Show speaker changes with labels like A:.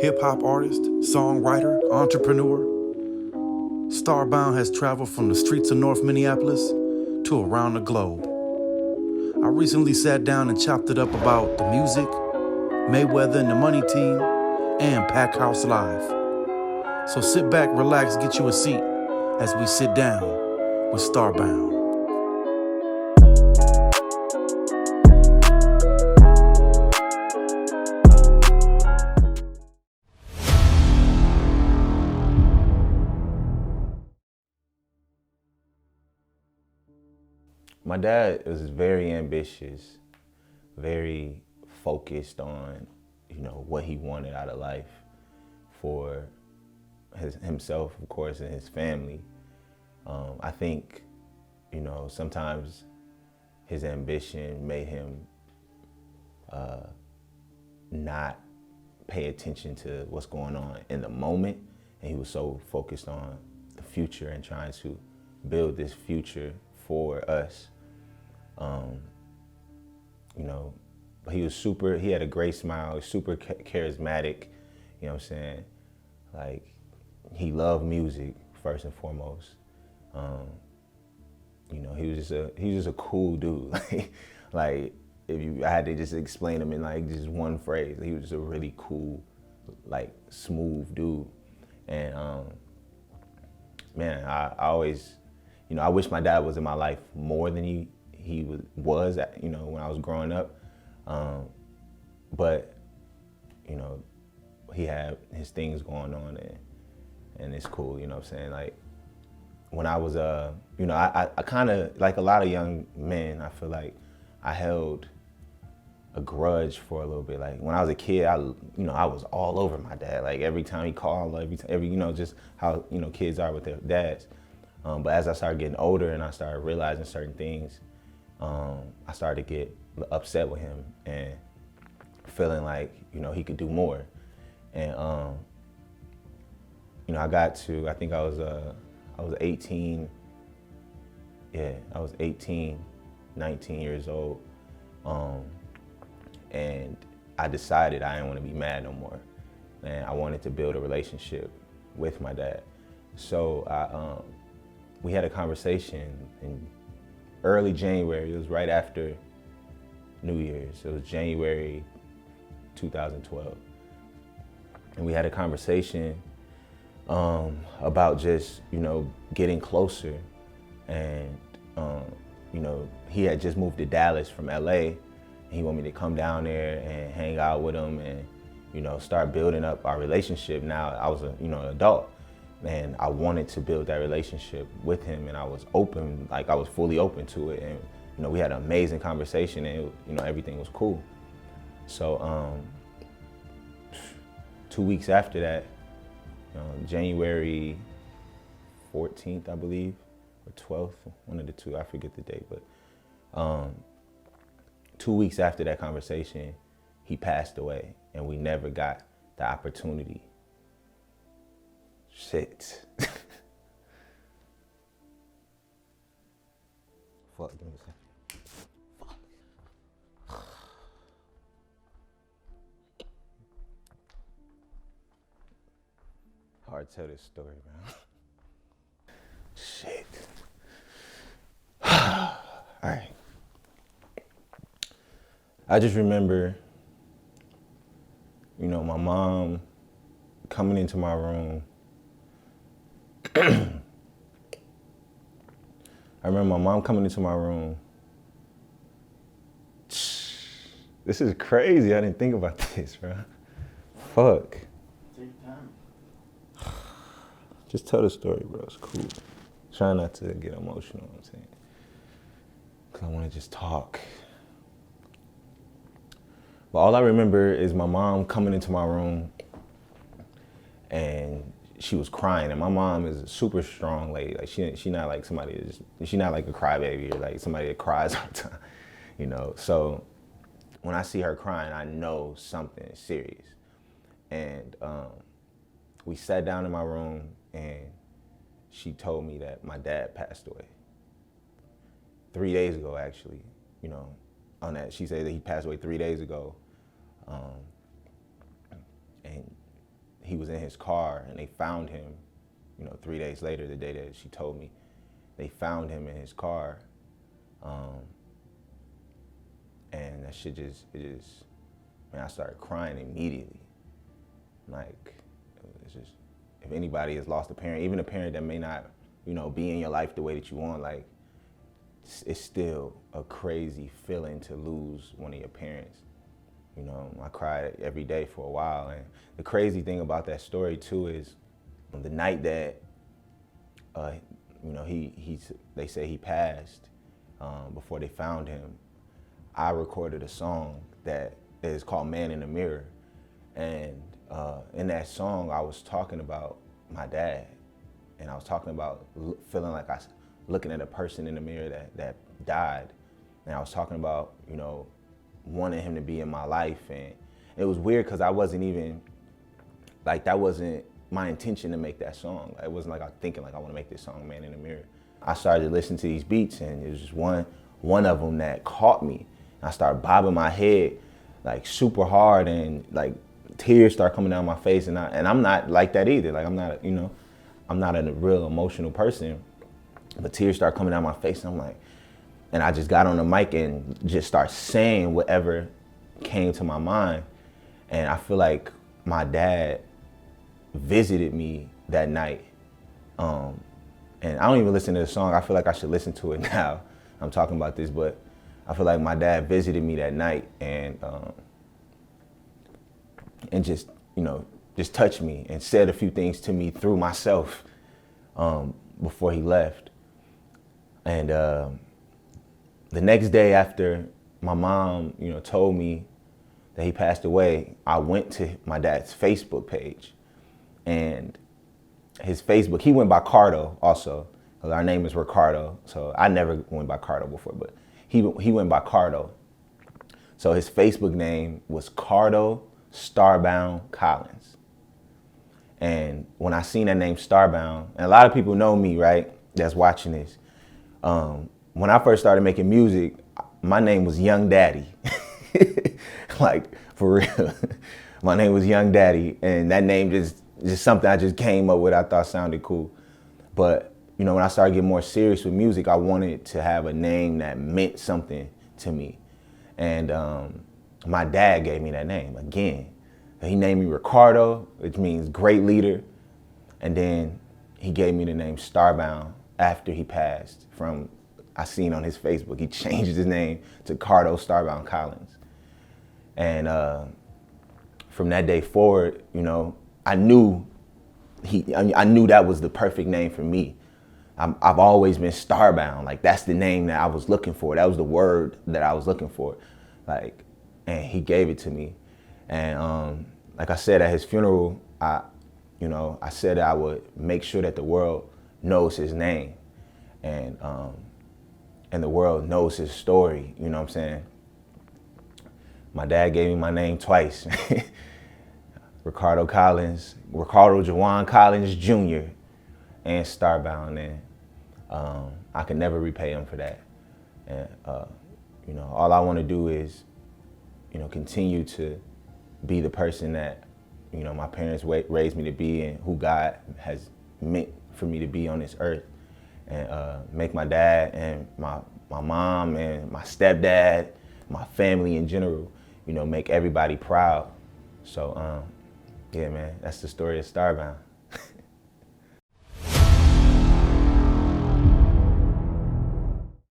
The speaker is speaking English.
A: hip-hop artist, songwriter, entrepreneur. Starbound has traveled from the streets of North Minneapolis to around the globe. I recently sat down and chopped it up about the music, Mayweather and the Money Team, and Pack House Live. So sit back, relax, get you a seat as we sit down with Starbound.
B: My dad was very ambitious, very focused on, what he wanted out of life for himself, of course, and his family. I think, sometimes his ambition made him not pay attention to what's going on in the moment, and he was so focused on the future and trying to build this future for us. But he had a great smile, super charismatic, you know what I'm saying? Like, he loved music, first and foremost. He was just a cool dude. Like, I had to just explain him in like just one phrase, he was just a really cool, like, smooth dude. And man, I always, I wish my dad was in my life more than he was, when I was growing up. But, he had his things going on and it's cool, you know what I'm saying? Like, when I was, I kind of, like a lot of young men, I feel like I held a grudge for a little bit. Like, when I was a kid, I was all over my dad. Like, every time he called, just how, kids are with their dads. But as I started getting older and I started realizing certain things, I started to get upset with him and feeling like, he could do more. And, I think I was 18. Yeah, I was 18, 19 years old. And I decided I didn't want to be mad no more. And I wanted to build a relationship with my dad. So we had a conversation in early January. It was right after New Year's. It was January 2012. And we had a conversation about just, getting closer. And, he had just moved to Dallas from LA. And he wanted me to come down there and hang out with him and, start building up our relationship. Now I was an adult. And I wanted to build that relationship with him, and I was open, like I was fully open to it. And we had an amazing conversation, and everything was cool. So 2 weeks after that, January 14th, I believe, or 12th, one of the two, I forget the date, but 2 weeks after that conversation, he passed away, and we never got the opportunity. Shit. Fuck, give me a second. Fuck. Hard to tell this story, man. Shit. All right. I just remember, my mom coming into my room. I remember my mom coming into my room. This is crazy. I didn't think about this, bro. Fuck.
A: Take your time.
B: Just tell the story, bro. It's cool. Try not to get emotional, I'm saying. Because I want to just talk. But all I remember is my mom coming into my room and she was crying. And my mom is a super strong lady. Like, she not like somebody she not like a crybaby or like somebody that cries all the time, So when I see her crying, I know something is serious. And we sat down in my room and she told me that my dad passed away 3 days ago, actually, on that. She said that he passed away 3 days ago. And he was in his car and they found him, 3 days later, the day that she told me, they found him in his car. And that shit man, I started crying immediately. Like, it's just, if anybody has lost a parent, even a parent that may not, be in your life the way that you want, like, it's still a crazy feeling to lose one of your parents. I cried every day for a while. And the crazy thing about that story too is the night that, they say he passed, before they found him, I recorded a song that is called Man in the Mirror. And in that song, I was talking about my dad. And I was talking about feeling like I was looking at a person in the mirror that died. And I was talking about, wanting him to be in my life. And it was weird because I wasn't even, like, that wasn't my intention to make that song. It wasn't like I was thinking like I want to make this song, Man in the Mirror. I started to listen to these beats and it was just one of them that caught me. I started bobbing my head like super hard and like tears start coming down my face. And I'm not like that either. Like I'm not a real emotional person, but tears start coming down my face and I'm like, and I just got on the mic and just start saying whatever came to my mind. And I feel like my dad visited me that night. And I don't even listen to the song. I feel like I should listen to it now. I'm talking about this, but I feel like my dad visited me that night and just, just touched me and said a few things to me through myself before he left. And the next day after my mom, told me that he passed away, I went to my dad's Facebook page. And his Facebook, he went by Cardo also. Our name is Ricardo, so I never went by Cardo before, but he went by Cardo. So his Facebook name was Cardo Starbound Collins. And when I seen that name Starbound, and a lot of people know me, right, that's watching this, when I first started making music, my name was Young Daddy. Like, for real. My name was Young Daddy, and that name just something I just came up with I thought sounded cool. But, when I started getting more serious with music, I wanted to have a name that meant something to me. And my dad gave me that name again. He named me Ricardo, which means great leader. And then he gave me the name Starbound after he passed from, I seen on his Facebook, he changed his name to Cardo Starbound Collins. And from that day forward, I knew that was the perfect name for me. I've always been Starbound. Like, that's the name that I was looking for. That was the word that I was looking for. Like, and he gave it to me. And like I said at his funeral, I said that I would make sure that the world knows his name. And the world knows his story, you know what I'm saying? My dad gave me my name twice. Ricardo Jawan Collins Jr. and Starbound, and I can never repay him for that. And all I want to do is, continue to be the person that, my parents raised me to be and who God has meant for me to be on this earth. And make my dad and my mom and my stepdad, my family in general, make everybody proud. So, yeah, man, that's the story of Starbound.